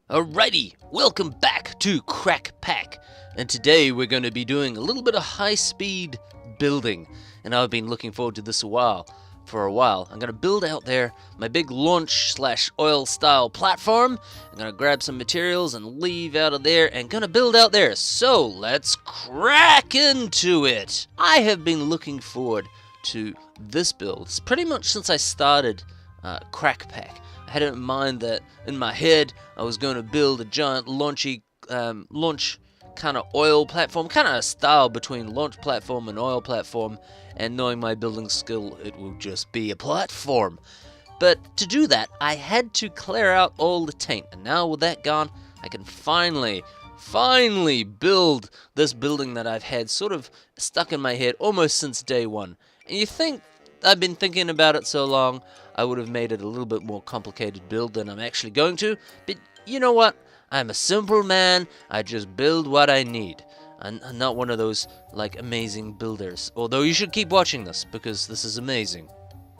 Alrighty, welcome back to CrackPack, and today we're going to be doing a little bit of high-speed building, and I've been looking forward to this for a while. I'm going to build out there my big launch/oil style platform. I'm going to grab some materials and leave out of there and going to build out there. So let's crack into it. I have been looking forward to this build pretty much since I started CrackPack. I had it in mind that in my head I was going to build a giant launch kind of oil platform, kind of a style between launch platform and oil platform, and knowing my building skill, it will just be a platform. But to do that, I had to clear out all the taint, and now with that gone, I can finally build this building that I've had sort of stuck in my head almost since day one. And you think I've been thinking about it so long, I would have made it a little bit more complicated build than I'm actually going to, but you know what? I'm a simple man. I just build what I need. I'm not one of those, like, amazing builders. Although you should keep watching this, because this is amazing.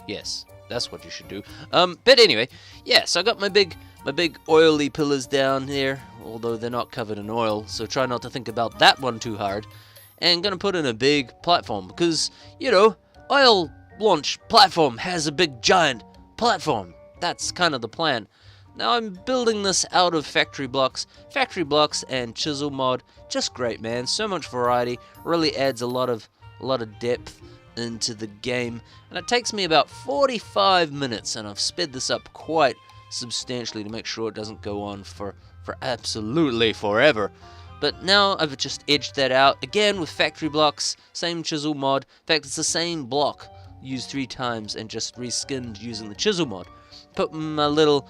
Yes, that's what you should do. But anyway, yeah, so I got my big oily pillars down here, although they're not covered in oil, so try not to think about that one too hard. And gonna put in a big platform, because, you know, oil launch platform has a big giant platform. That's kind of the plan. Now I'm building this out of factory blocks and chisel mod. Just great, man. So much variety. Really adds a lot of depth into the game. And it takes me about 45 minutes, and I've sped this up quite substantially to make sure it doesn't go on for absolutely forever. But now I've just edged that out again with factory blocks, same chisel mod. In fact, it's the same block used 3 times and just reskinned using the chisel mod. Put my little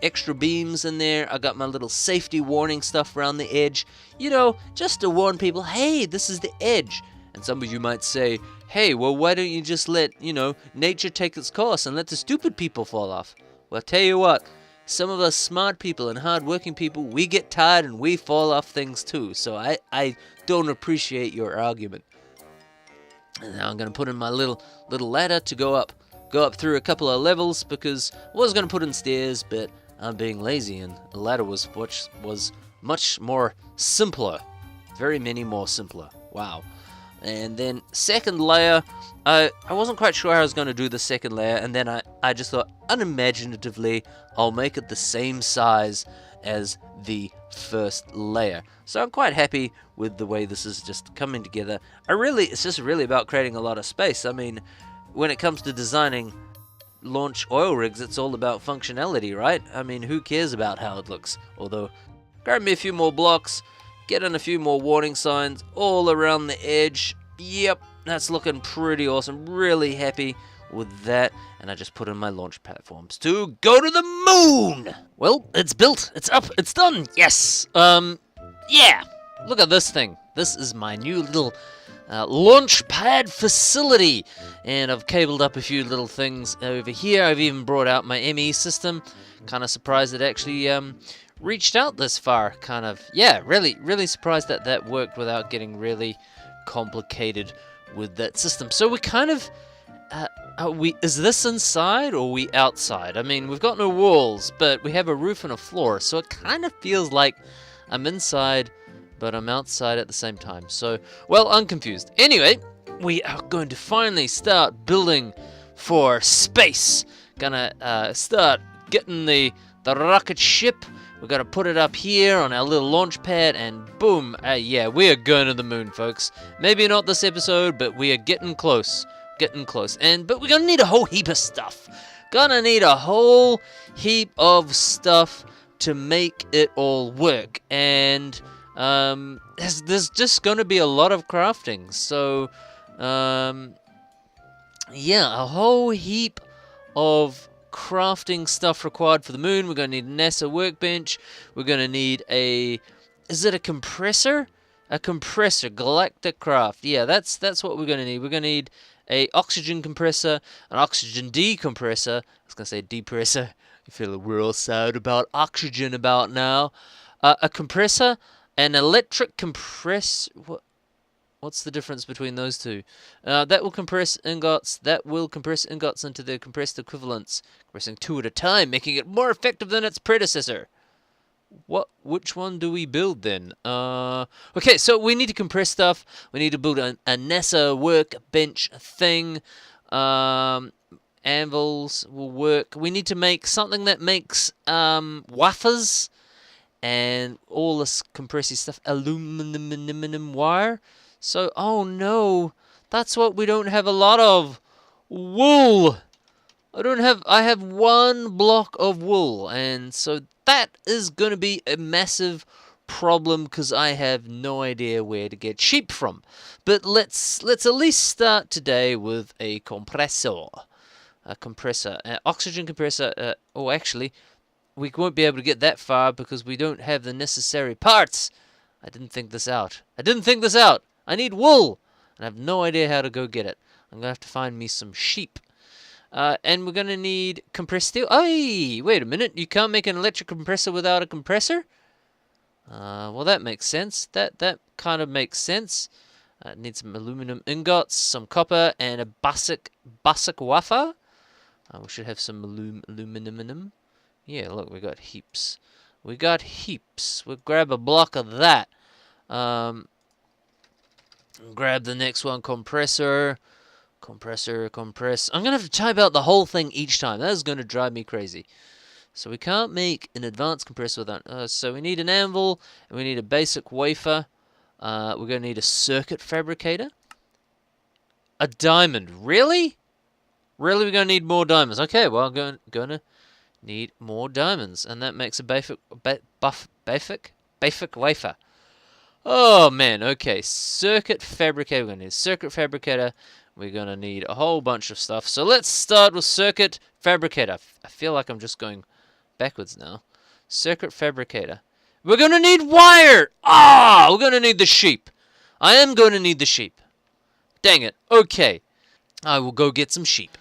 extra beams in there. I got my little safety warning stuff around the edge, you know, just to warn people, hey, this is the edge. And some of you might say, hey, well, why don't you just let, you know, nature take its course and let the stupid people fall off? Well, I'll tell you what, some of us smart people and hard-working people, we get tired and we fall off things too. So I don't appreciate your argument. And now I'm going to put in my little ladder to go up through a couple of levels, because I was going to put in stairs, but I'm being lazy, and the ladder was much more simpler. Very many more simpler. Wow. And then second layer, I wasn't quite sure how I was going to do the second layer, and then I just thought, unimaginatively, I'll make it the same size as the first layer. So I'm quite happy with the way this is just coming together. It's just really about creating a lot of space. I mean, when it comes to designing launch oil rigs, it's all about functionality, right? I mean, who cares about how it looks? Although, grab me a few more blocks, get in a few more warning signs all around the edge. Yep, that's looking pretty awesome. Really happy with that. And I just put in my launch platforms to go to the moon! Well, it's built, it's up, it's done, yes! Yeah! Look at this thing. This is my new little launch pad facility, and I've cabled up a few little things over here. I've even brought out my ME system. Kind of surprised it actually reached out this far. Kind of, yeah, really surprised that that worked without getting really complicated with that system. So we kind of is this inside or are we outside? I mean, we've got no walls, but we have a roof and a floor, so it kind of feels like I'm inside, but I'm outside at the same time. So, well, I'm confused. Anyway, we are going to finally start building for space. Gonna start getting the rocket ship. We're gonna put it up here on our little launch pad, and boom, yeah, we are going to the moon, folks. Maybe not this episode, but we are getting close. But we're gonna need a whole heap of stuff. Gonna need a whole heap of stuff to make it all work. And there's just going to be a lot of crafting, so yeah, a whole heap of crafting stuff required for the moon. We're going to need a NASA workbench. We're going to need is it a compressor? A compressor, galacticraft. Yeah, that's what we're going to need. We're going to need a oxygen compressor, an oxygen decompressor. I was going to say depressor. I feel we're all sad about oxygen about now. A compressor, an electric compress. What's the difference between those two? That will compress ingots. Into their compressed equivalents, compressing 2 at a time, making it more effective than its predecessor. Which one do we build then? Okay, so we need to compress stuff. We need to build a NASA workbench thing. Anvils will work. We need to make something that makes wafers and all this compressy stuff. Aluminum wire. So, oh no, that's what we don't have a lot of. Wool. I have one block of wool, and so that is going to be a massive problem because I have no idea where to get sheep from. But let's at least start today with a compressor. Oxygen compressor. Oh, actually, we won't be able to get that far because we don't have the necessary parts. I didn't think this out. I need wool, and I have no idea how to go get it. I'm going to have to find me some sheep. And we're going to need compressed steel. Hey, wait a minute. You can't make an electric compressor without a compressor? Well, that makes sense. That kind of makes sense. Need some aluminum ingots, some copper, and a basic wafer. We should have some aluminum. Yeah, look, we got heaps. We'll grab a block of that. Grab the next one, compressor. Compress. I'm going to have to type out the whole thing each time. That is going to drive me crazy. So we can't make an advanced compressor without... so we need an anvil, and we need a basic wafer. We're going to need a circuit fabricator. A diamond. Really? Really, we're going to need more diamonds. Okay, well, I'm going to need more diamonds. And that makes a basic wafer. Oh, man. Okay, circuit fabricator. We're going to need a circuit fabricator. We're going to need a whole bunch of stuff. So let's start with circuit fabricator. I feel like I'm just going backwards now. Circuit fabricator. We're going to need wire. We're going to need the sheep. I am going to need the sheep. Dang it. Okay. I will go get some sheep.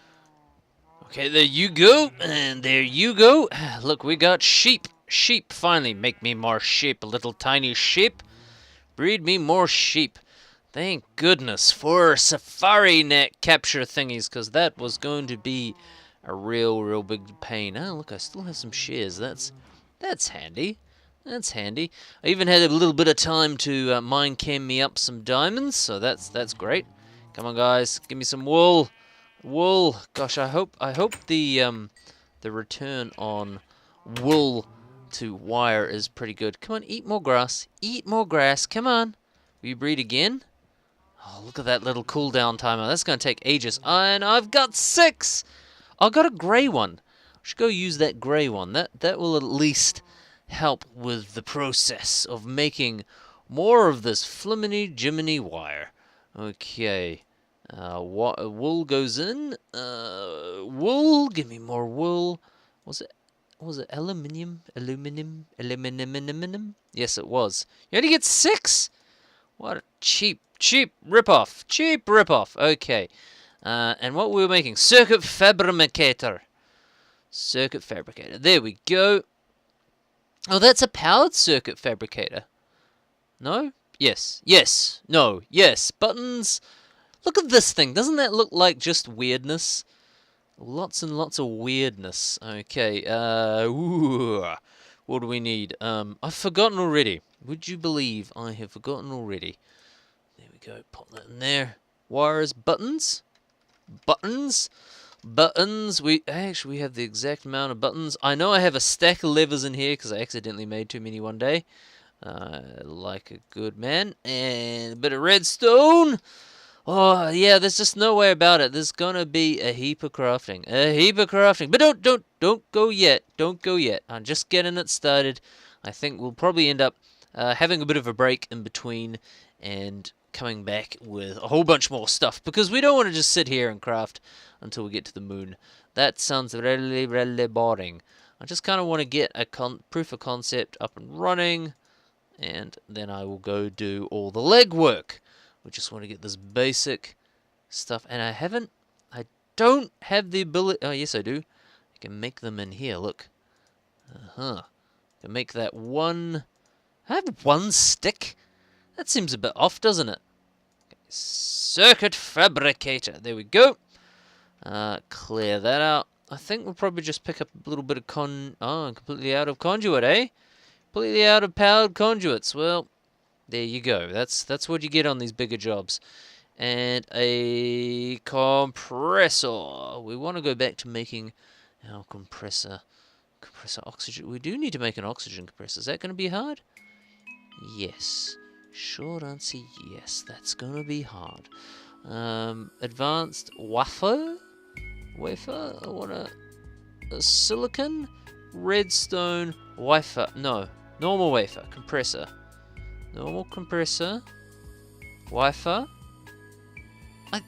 Okay, there you go. And there you go. Look, we got sheep. Sheep. Finally, make me more sheep. Little tiny sheep. Breed me more sheep. Thank goodness for safari net capture thingies, because that was going to be a real big pain. Oh, look, I still have some shears. That's handy. That's handy. I even had a little bit of time to mine cam me up some diamonds, so that's great. Come on, guys, give me some wool. Wool. Gosh, I hope the return on wool to wire is pretty good. Come on, eat more grass. Eat more grass. Come on. Will you breed again? Oh, look at that little cooldown timer. That's going to take ages. And I've got 6! I got a grey one. I should go use that grey one. That will at least help with the process of making more of this fliminy Jiminy wire. Okay. Wool goes in. Wool. Give me more wool. Was it aluminium? Aluminum? Yes, it was. You only get 6? What a cheap ripoff. Okay. And what we were making? Circuit fabricator. There we go. Oh, that's a powered circuit fabricator. No? Yes. No. Yes. Buttons. Look at this thing. Doesn't that look like just weirdness? Lots and lots of weirdness. Okay. What do we need? I've forgotten already. Would you believe I have forgotten already? There we go. Pop that in there. Wires, buttons. We have the exact amount of buttons. I know I have a stack of levers in here because I accidentally made too many one day. Like a good man. And a bit of redstone. Oh, yeah, there's just no way about it. There's gonna be a heap of crafting. But don't go yet. I'm just getting it started. I think we'll probably end up having a bit of a break in between and coming back with a whole bunch more stuff, because we don't want to just sit here and craft until we get to the moon. That sounds really boring. I just kind of want to get a proof of concept up and running, and then I will go do all the legwork. We just want to get this basic stuff, and I don't have the ability. Oh, yes, I do. I can make them in here. Look. I can make that one. I have one stick. That seems a bit off, doesn't it? Okay. Circuit fabricator. There we go. Clear that out. I think we'll probably just pick up a little bit of I'm completely out of conduit, eh? Completely out of powered conduits. Well, there you go. That's what you get on these bigger jobs. And a compressor. We want to go back to making our compressor oxygen. We do need to make an oxygen compressor. Is that going to be hard? Yes. Short answer, yes. That's going to be hard. Advanced wafer? I want a silicon redstone wafer. No, normal wafer compressor. Normal compressor wafer.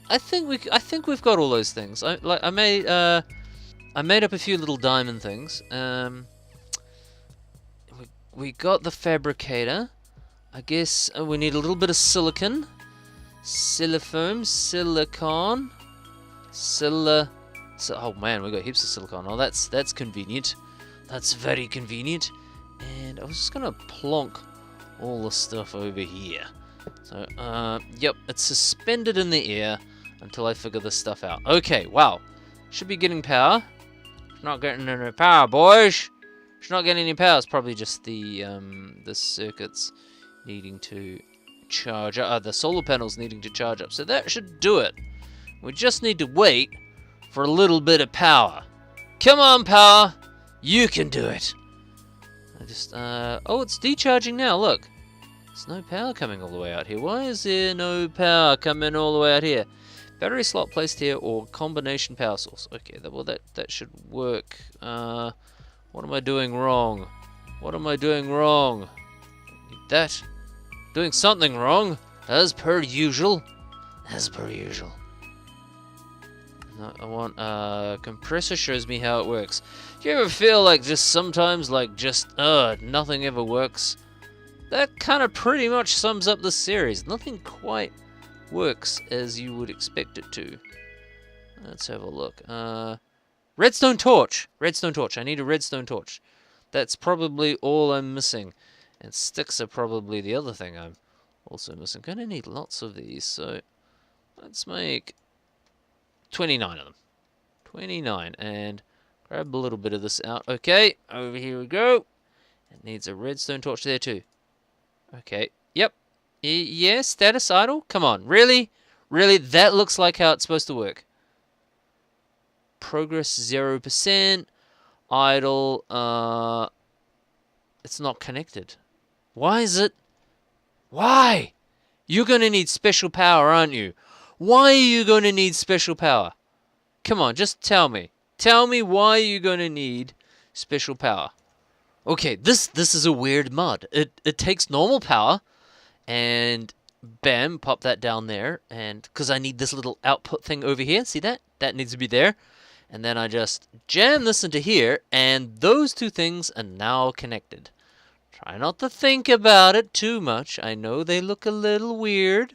I think we've got all those things. I made up a few little diamond things. We got the fabricator. I guess we need a little bit of silicon, silicon. Oh man, we got heaps of silicon. Oh, that's convenient. That's very convenient. And I was just gonna plonk all the stuff over here. So, yep, it's suspended in the air until I figure this stuff out. Okay, wow. Should be getting power. Not getting any power, boys. Should not get any power. It's probably just the circuits needing to charge up. The solar panels needing to charge up. So that should do it. We just need to wait for a little bit of power. Come on, power. You can do it. Oh, it's decharging now. Look. There's no power coming all the way out here. Why is there no power coming all the way out here? Battery slot placed here or combination power source. Okay, well that should work. What am I doing wrong? What am I doing wrong? Need that. Doing something wrong, as per usual. As per usual. No, I want compressor shows me how it works. Do you ever feel like just sometimes nothing ever works? That kind of pretty much sums up the series. Nothing quite works as you would expect it to. Let's have a look. Redstone torch. Redstone torch. I need a redstone torch. That's probably all I'm missing. And sticks are probably the other thing I'm also missing. Gonna need lots of these, so let's make 29 of them. 29. And grab a little bit of this out. Okay, over here we go. It needs a redstone torch there too. Okay, yep. Yeah, status idle? Come on, really? Really? That looks like how it's supposed to work. Progress 0%. Idle, it's not connected. Why is it? Why? You're going to need special power, aren't you? Why are you going to need special power? Come on, just tell me. Tell me why you're going to need special power. Okay, this is a weird mod. It takes normal power, and bam, pop that down there, and because I need this little output thing over here, see that? That needs to be there. And then I just jam this into here, and those two things are now connected. Try not to think about it too much. I know they look a little weird,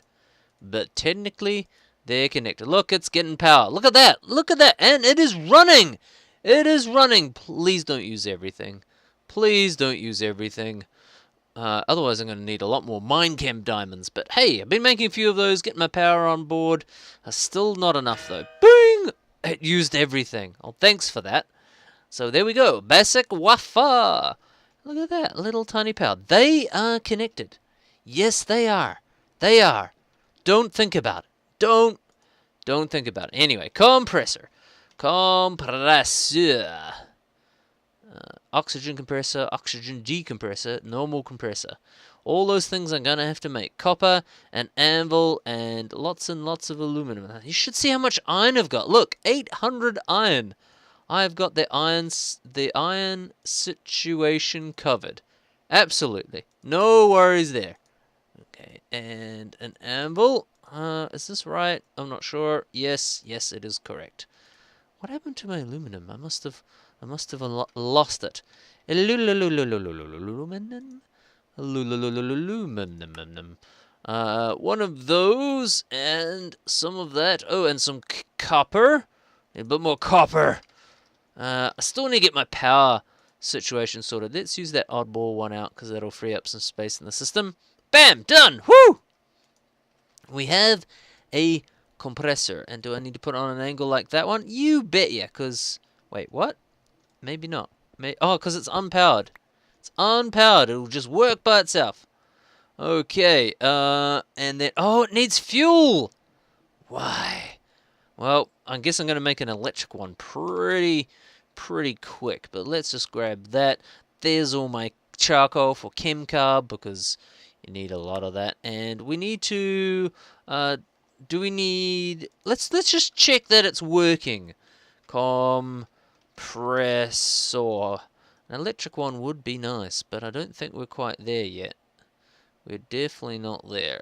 but technically they're connected. Look, it's getting power. Look at that. Look at that. And it is running. It is running. Please don't use everything. Please don't use everything. Otherwise, I'm going to need a lot more Minecam diamonds. But hey, I've been making a few of those, getting my power on board. Still not enough, though. Bing! It used everything. Oh, thanks for that. So there we go. Basic wafer. Look at that. Little tiny power. They are connected. Yes, they are. They are. Don't think about it. Don't think about it. Anyway, compressor. Compressor. Oxygen compressor, oxygen decompressor, normal compressor. All those things I'm going to have to make. Copper, an anvil, and lots of aluminum. You should see how much iron I've got. Look, 800 iron. I've got the iron situation covered. Absolutely. No worries there. Okay, and an anvil. Is this right? I'm not sure. Yes, it is correct. What happened to my aluminum? I must have lost it. Aluminum. One of those, and some of that. Oh, and some copper. A bit more copper. I still need to get my power situation sorted. Let's use that oddball one out, because that'll free up some space in the system. Bam! Done! Woo! We have a compressor. And do I need to put it on an angle like that one? You bet ya, because... Wait, what? Maybe not. Oh, because it's unpowered. It's unpowered. It'll just work by itself. Okay, and then... Oh, it needs fuel! Why? Well, I guess I'm going to make an electric one pretty quick. But let's just grab that. There's all my charcoal for chem carb, because you need a lot of that. And we need to... do we need... Let's just check that it's working. Compressor. An electric one would be nice, but I don't think we're quite there yet. We're definitely not there.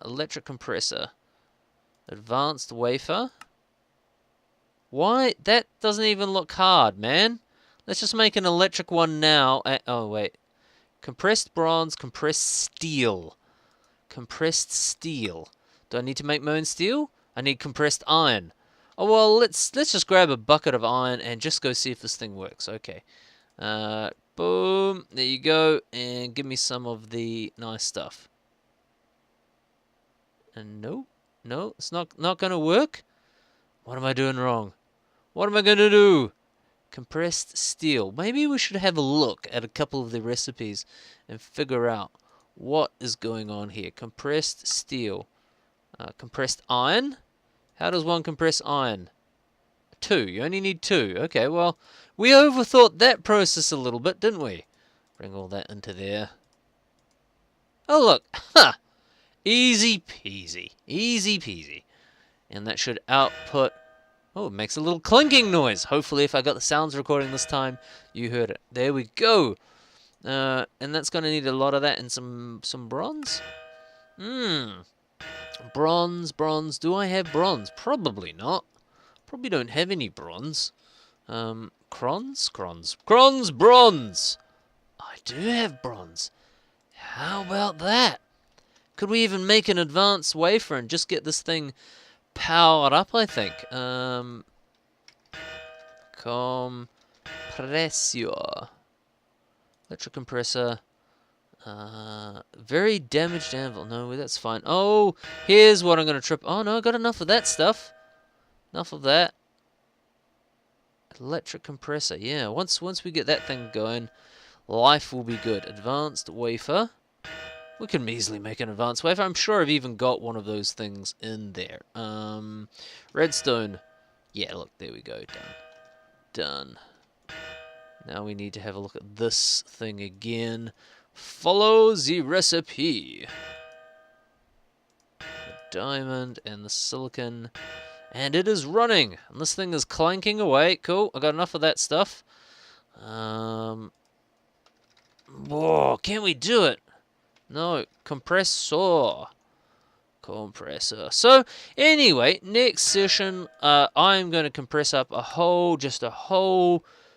Electric compressor. Advanced wafer. Why? That doesn't even look hard, man. Let's just make an electric one now. Oh, wait. Compressed bronze, compressed steel. Compressed steel. Do I need to make my own steel? I need compressed iron. Oh, well, let's just grab a bucket of iron and just go see if this thing works. Okay. Boom. There you go. And give me some of the nice stuff. And no, it's not going to work. What am I doing wrong? What am I going to do? Compressed steel. Maybe we should have a look at a couple of the recipes and figure out what is going on here. Compressed steel. Compressed iron? How does one compress iron? 2. You only need 2. Okay, well, we overthought that process a little bit, didn't we? Bring all that into there. Oh, look. Ha! Easy peasy. Easy peasy. And that should output... Oh, it makes a little clinking noise. Hopefully, if I got the sounds recording this time, you heard it. There we go. And that's going to need a lot of that and some bronze. Bronze. Do I have bronze? Probably not. Probably don't have any bronze. Bronze. I do have bronze. How about that? Could we even make an advanced wafer and just get this thing powered up, I think. Compressor. Electric compressor. Very damaged anvil. No, that's fine. Oh, here's what I'm going to trip. Oh, no, I got enough of that stuff. Enough of that. Electric compressor. Yeah, once we get that thing going, life will be good. Advanced wafer. We can easily make an advanced wafer. I'm sure I've even got one of those things in there. Redstone. Yeah, look, there we go. Done. Now we need to have a look at this thing again. Follow the recipe. The diamond and the silicon. And it is running. And this thing is clanking away. Cool. I got enough of that stuff. Whoa, can we do it? No, compressor. So, anyway, next session, I'm going to compress up a whole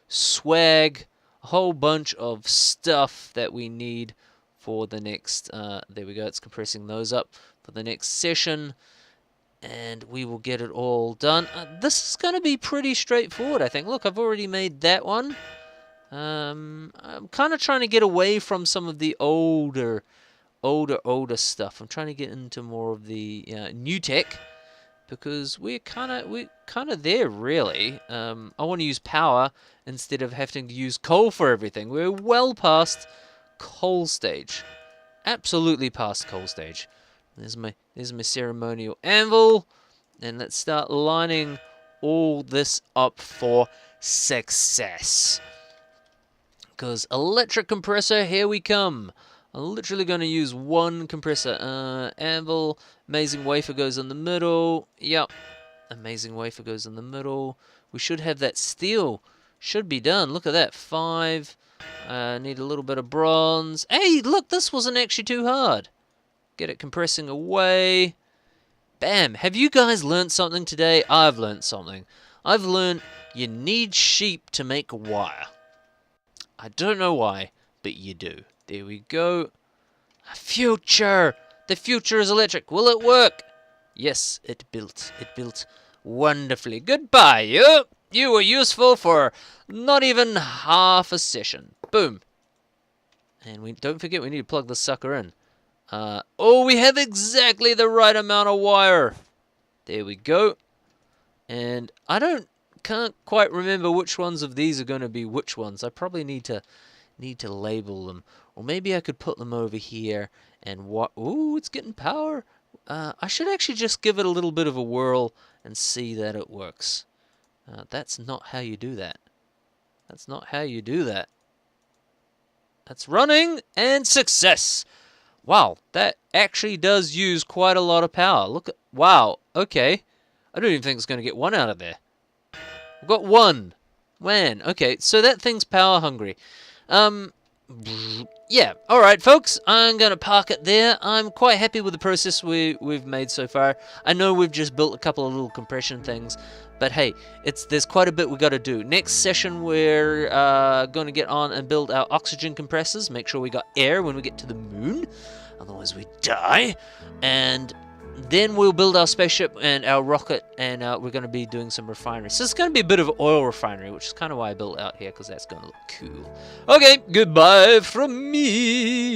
swag, a whole bunch of stuff that we need for the next, there we go, it's compressing those up for the next session, and we will get it all done. This is going to be pretty straightforward, I think. Look, I've already made that one. I'm kind of trying to get away from some of the older stuff. I'm trying to get into more of the new tech, because we're kind of there, really. I want to use power instead of having to use coal for everything. We're well past coal stage, absolutely past coal stage. There's my ceremonial anvil, and let's start lining all this up for success. Because electric compressor, here we come. I'm literally going to use one compressor. Anvil, amazing wafer goes in the middle. Yep, amazing wafer goes in the middle. We should have that steel. Should be done. Look at that, 5. Need a little bit of bronze. Hey, look, this wasn't actually too hard. Get it compressing away. Bam. Have you guys learned something today? I've learned something. I've learned you need sheep to make wire. I don't know why, but you do. There we go. Future! The future is electric. Will it work? Yes, it built. It built wonderfully. Goodbye, you! You were useful for not even half a session. Boom. And don't forget, we need to plug this sucker in. Oh, we have exactly the right amount of wire. There we go. And I can't quite remember which ones of these are going to be which ones. I probably need to need to label them. Or maybe I could put them over here and what? Ooh, it's getting power. I should actually just give it a little bit of a whirl and see that it works. That's not how you do that. That's not how you do that. That's running and success. Wow, that actually does use quite a lot of power. Look at, wow, okay. I don't even think it's going to get one out of there. I've got one. Man, okay, so that thing's power hungry. Yeah, alright folks, I'm going to park it there. I'm quite happy with the process we've made so far. I know we've just built a couple of little compression things, but hey, there's quite a bit we got to do. Next session we're going to get on and build our oxygen compressors, make sure we got air when we get to the moon, otherwise we die, and then we'll build our spaceship and our rocket, and we're going to be doing some refinery. So it's going to be a bit of an oil refinery, which is kind of why I built out here, because that's going to look cool. Okay, goodbye from me.